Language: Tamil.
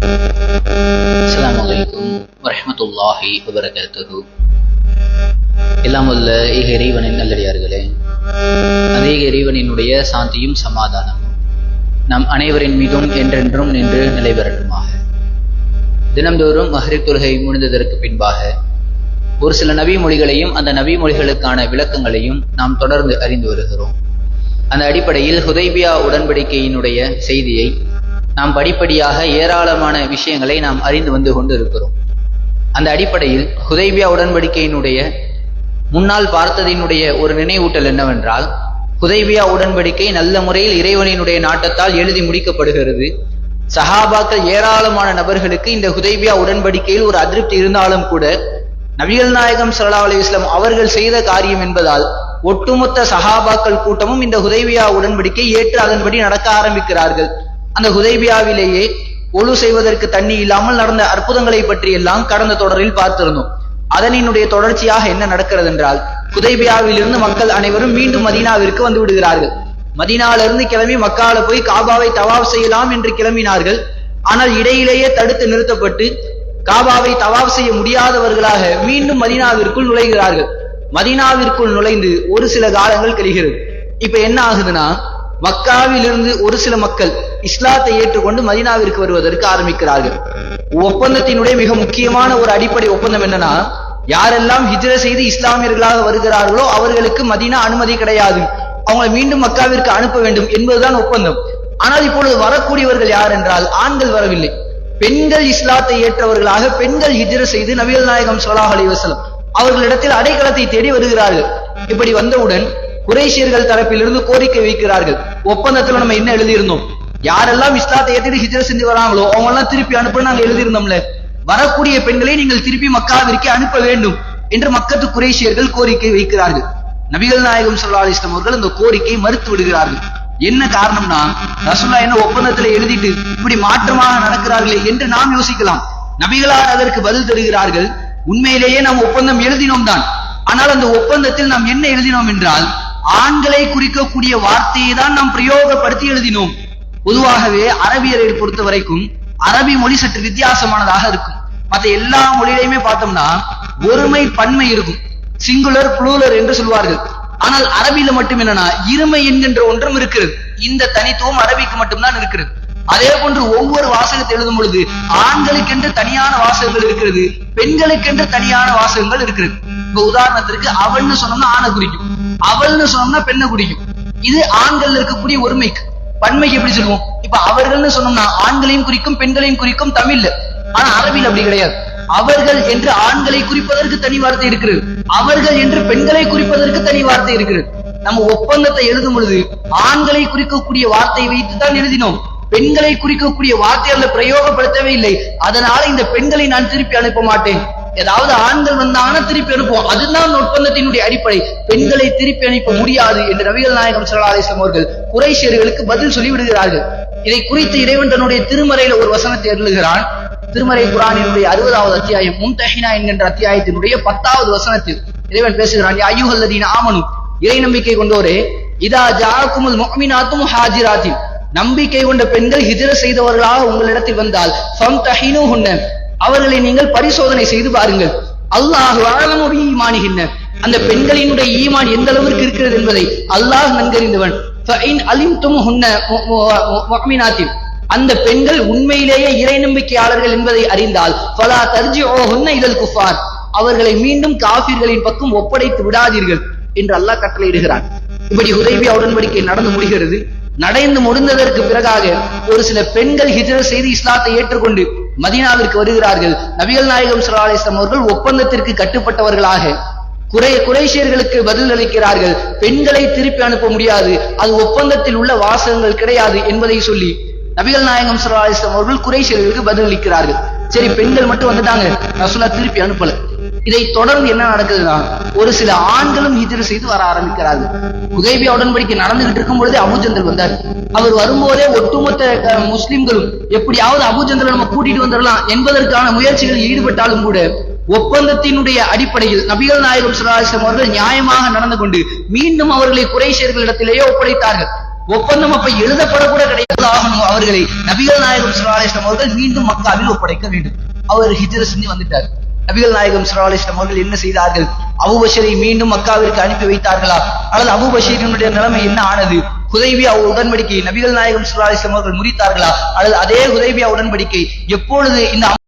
அஸ்ஸலாமு அலைக்கும் வரஹ்மத்துல்லாஹி வபரகாத்துஹு. எல்லாம் வல்ல ஏக இறைவனின் நல்லடியார்களே, அந்த ஏக இறைவனினுடைய சாந்தியும் சமாதானமும் நம் அனைவரின் மீதும் என்றென்றும் நின்று நிலைபெறட்டுமாக. தினம்தோறும் மஹ்ரிப் தொழுகை முடிந்ததற்கு பின்பாக ஒரு சில நபி மொழிகளையும் அந்த நபி மொழிகளுக்கான விளக்கங்களையும் நாம் தொடர்ந்து அறிந்து வருகிறோம். அந்த அடிப்படையில் ஹுதைபியா உடன்படிக்கையினுடைய செய்தியை நாம் படிப்படியாக ஏராளமான விஷயங்களை நாம் அறிந்து வந்து கொண்டு இருக்கிறோம். அந்த அடிப்படையில் ஹுதைபியா உடன்படிக்கையினுடைய முன்னால் பார்த்ததினுடைய ஒரு நினைவூட்டல் என்னவென்றால், ஹுதைபியா உடன்படிக்கை நல்ல முறையில் இறைவனினுடைய நாட்டத்தால் எழுதி முடிக்கப்படுகிறது. சஹாபாக்கள் ஏராளமான நபர்களுக்கு இந்த ஹுதைபியா உடன்படிக்கையில் ஒரு அதிருப்தி இருந்தாலும் கூட நபிகள் நாயகம் ஸல்லல்லாஹு அலைஹி வஸல்லம் அவர்கள் செய்த காரியம் என்பதால் ஒட்டுமொத்த சஹாபாக்கள் கூட்டமும் இந்த ஹுதைபியா உடன்படிக்கை ஏற்று அதன்படி நடக்க ஆரம்பிக்கிறார்கள். அந்த ஹுதைபியாவிலேயே ஒழு செய்வதற்கு தண்ணி இல்லாமல் நடந்த அற்புதங்களை பற்றி எல்லாம் கடந்த தொடரில் பார்த்திருந்தோம். அதனினுடைய தொடர்ச்சியாக என்ன நடக்கிறது என்றால், ஹுதைபியாவிலிருந்து மக்கள் அனைவரும் மீண்டும் மதீனாவிற்கு வந்து விடுகிறார்கள். மதீனாவிலிருந்து கிளம்பி மக்கால போய் காபாவை தவாப் செய்யலாம் என்று கிளம்பினார்கள். ஆனால் இடையிலேயே தடுத்து நிறுத்தப்பட்டு காபாவை தவாப் செய்ய முடியாதவர்களாக மீண்டும் மதீனாவிற்குள் நுழைகிறார்கள். மதீனாவிற்குள் நுழைந்து ஒரு சில காலங்கள் கழிகிறது. இப்ப என்ன ஆகுதுன்னா, மக்காவிலிருந்து ஒரு சில மக்கள் இஸ்லாத்தை ஏற்றுக்கொண்டு மதீனாவிற்கு வருவதற்கு ஆரம்பிக்கிறார்கள். ஒப்பந்தத்தினுடைய மிக முக்கியமான ஒரு அடிப்படை ஒப்பந்தம் என்னன்னா, யாரெல்லாம் ஹிஜ்ர செய்து இஸ்லாமியர்களாக வருகிறார்களோ அவர்களுக்கு மதீனா அனுமதி கிடையாது, அவங்களை மீண்டும் மக்காவிற்கு அனுப்ப வேண்டும் என்பதுதான் ஒப்பந்தம். ஆனால் இப்பொழுது வரக்கூடியவர்கள் யார் என்றால், ஆண்கள் வரவில்லை, பெண்கள் இஸ்லாத்தை ஏற்றவர்களாக பெண்கள் ஹிஜ்ர செய்து நபிகள் நாயகம் ஸல்லல்லாஹு அலைஹி வஸல்லம் அவர்களிடத்தில் அடைக்கலத்தை தேடி வருகிறார்கள். இப்படி வந்தவுடன் குறைஷியர்கள் தரப்பிலிருந்து கோரிக்கை வைக்கிறார்கள். ஒப்பந்தத்துல நம்ம என்ன எழுதியிருந்தோம், யாரெல்லாம் இஸ்லாத்தை ஏற்றிட்டு ஹிஜ்ர செஞ்சு வராங்களோ அவங்க எல்லாம் திருப்பி அனுப்ப நாங்க எழுதியிருந்தோம்ல, வரக்கூடிய பெண்களை நீங்கள் திருப்பி மக்காவிற்கு அனுப்ப வேண்டும் என்று மக்கத்து குறைஷியர்கள் கோரிக்கை வைக்கிறார்கள். நபிகள் நாயகம் ஸல்லல்லாஹு அலைஹி வஸல்லம் அவர்கள் அந்த கோரிக்கை மறுத்து விடுகிறார்கள். என்ன காரணம்னா, ரசூலுல்லாஹ் என்ன ஒப்பந்தத்துல எழுதிட்டு இப்படி மாற்றமாக நடக்கிறார்களே என்று நாம் யோசிக்கலாம். நபிகளார் அதற்கு பதில் தருகிறார்கள், உண்மையிலேயே நாம் ஒப்பந்தம் எழுதினோம் தான், ஆனால் அந்த ஒப்பந்தத்தில் நாம் என்ன எழுதினோம் என்றால், ஆண்களை குறிக்கக்கூடிய வார்த்தையை தான் நாம் பிரயோகப்படுத்தி எழுதினோம். பொதுவாகவே அரபியரை பொறுத்த வரைக்கும் அரபி மொழி சற்று வித்தியாசமானதாக இருக்கும். மற்ற எல்லா மொழியிலையுமே பார்த்தோம்னா ஒருமை பன்மை இருக்கும், சிங்குலர் புளூரல் என்று சொல்வார்கள். ஆனால் அரபியில மட்டும் என்னன்னா இருமை என்கின்ற ஒன்றும் இருக்கிறது. இந்த தனித்துவம் அரபிக்கு மட்டும்தான் இருக்கிறது. அதே போன்று ஒவ்வொரு வாசகத்தை எழுதும் பொழுது ஆண்களுக்கென்று தனியான வாசகங்கள் இருக்கிறது, பெண்களுக்கென்று தனியான வாசகங்கள் இருக்கிறது. இப்ப உதாரணத்திற்கு அவள்னு சொன்னோம்னா ஆணை குறிக்கும், அவள்னு சொன்னோம்னா பெண்ணை குறிக்கும். இது ஆண்கள் இருக்கக்கூடிய ஒருமைக்கு. பன்மைக்கு எப்படி சொல்லுவோம், இப்ப அவர்கள்னு சொன்னோம்னா ஆண்களையும் குறிக்கும் பெண்களையும் குறிக்கும் தமிழ்ல. ஆனா அரபியில் அப்படி கிடையாது. அவர்கள் என்று ஆண்களை குறிப்பதற்கு தனி வார்த்தை இருக்கிறது, அவர்கள் என்று பெண்களை குறிப்பதற்கு தனி வார்த்தை இருக்கிறது. நம்ம ஒப்பந்தத்தை எழுதும் பொழுது ஆண்களை குறிக்கக்கூடிய வார்த்தையை வைத்துதான் எழுதினோம், பெண்களை குறிக்கக்கூடிய வார்த்தைகளை பிரயோகப்படுத்தவே இல்லை. அதனால இந்த பெண்களை நான் திருப்பி அனுப்ப மாட்டேன், ஏதாவது ஆண்கள் வந்தாங்கன்னா திருப்பி அனுப்புவோம், அதுதான் ஒப்பந்தத்தினுடைய அடிப்படை, பெண்களை திருப்பி அனுப்ப முடியாது என்று நபிகள் நாயகம் ஸல்லல்லாஹு அலைஹி வஸல்லம் அவர்கள் குறைஷியர்களுக்கு பதில் சொல்லி விடுகிறார்கள். இதை குறித்து இறைவன் தன்னுடைய திருமறையில ஒரு வசனத்தை எழுதுகிறான். திருமறை குர்ஆனினுடைய 60வது அத்தியாயம் மும்தஹினா என்கின்ற அத்தியாயத்தினுடைய 10வது வசனத்தில் இறைவன் பேசுகிறான், யா அய்யுஹல்லதீன ஆமனு, இறை நம்பிக்கை கொண்டோரே, இதா ஜாஅகுமுல் முஃமினாத்து முஹாஜிராத்தின், நம்பிக்கை கொண்ட பெண்கள் ஹிஜ்ர செய்தவர்களாக உங்களிடத்தில் வந்தால் ஃபம்தஹினுஹுன்ன, அவர்களை நீங்கள் பரிசோதனை செய்து பாருங்கள். அல்லாஹு அஅலமு பிஈமானிஹின்ன, அந்த பெண்களினுடைய ஈமான் எந்த அளவிற்கு இருக்கிறது என்பதை அல்லாஹ் நன்கறிந்தவன். ஃபஇன் அலிம்துமுஹுன்ன முஃமினாத்தின், அந்த பெண்கள் உண்மையிலேயே இறை நம்பிக்கையாளர்கள் என்பதை அறிந்தால் ஃபலா தர்ஜிஊஹுன்ன இலல் குஃபார், அவர்களை மீண்டும் காஃபிர்களின் பக்கம் ஒப்படைத்து விடாதீர்கள் என்று அல்லாஹ் கட்டளையிடுகிறான். இப்படி ஹுதைபியா உடன்படிக்கை நடந்து முடிகிறது. நடந்து முடிந்ததற்கு பிறகாக ஒரு சில பெண்கள் ஹிஜ்ர செய்து இஸ்லாத்தை ஏற்றுக்கொண்டு மதீனாவிற்கு வருகிறார்கள். நபிகள் நாயகம் ஸல்லல்லாஹு அலைஹி வஸல்லம் அவர்கள் ஒப்பந்தத்திற்கு கட்டுப்பட்டவர்களாக குறைஷியர்களுக்கு பதில் அளிக்கிறார்கள், பெண்களை திருப்பி அனுப்ப முடியாது, அது ஒப்பந்தத்தில் உள்ள வாசகங்கள் கிடையாது என்பதை சொல்லி நபிகள் நாயகம் ஸல்லல்லாஹு அலைஹி வஸல்லம் அவர்கள் குறைஷியர்களுக்கு பதில் அளிக்கிறார்கள். சரி, பெண்கள் மட்டும் வந்துட்டாங்க, ரசூலுல்லாஹ் திருப்பி அனுப்பல. இதை தொடர்ந்து என்ன நடக்குதுன்னா, ஒரு சில ஆண்களும் ஹிஜ்ர செய்து வர ஆரம்பிக்கிறார்கள். ஹுதைபியா உடன்படிக்கை நடந்துகிட்டு இருக்கும் பொழுதே அபூஜந்தல் வந்தார். அவர் வரும்போதே ஒட்டுமொத்த முஸ்லிம்களும் எப்படியாவது அபூஜந்தலை நம்ம கூட்டிட்டு வந்துடலாம் என்பதற்கான முயற்சிகளில் ஈடுபட்டாலும் கூட ஒப்பந்தத்தினுடைய அடிப்படையில் நபிகள் நாயகம் ஸல்லல்லாஹு அலைஹி வஸல்லம் அவர்கள் நியாயமாக நடந்து கொண்டு மீண்டும் அவர்களை குறைஷியர்களிடத்திலேயே ஒப்படைத்தார்கள். ஒப்பந்தம் அப்ப எழுதப்படக்கூட கிடையாது. அவர்களை நபிகள் நாயகம் ஸல்லல்லாஹு அலைஹி வஸல்லம் அவர்கள் மீண்டும் மக்காவில் ஒப்படைக்க வேண்டும். அவர் ஹிஜ்ரத் செஞ்சு வந்துட்டார். நபிகள் நாயகம் ஸல்லல்லாஹு அலைஹி வஸல்லம் அவர்கள் என்ன செய்தார்கள்? அபூபக்கரை மீண்டும் மக்காவிற்கு அனுப்பி வைத்தார்களா? அல்லது அபூபக்கரினுடைய நிலைமை என்ன ஆனது? ஹுதைபியா உடன்படிக்கை நபிகள் நாயகம் ஸல்லல்லாஹு அலைஹி வஸல்லம் அவர்கள் முறித்தார்களா? அல்லது அதே ஹுதைபியா உடன்படிக்கை எப்பொழுது இந்த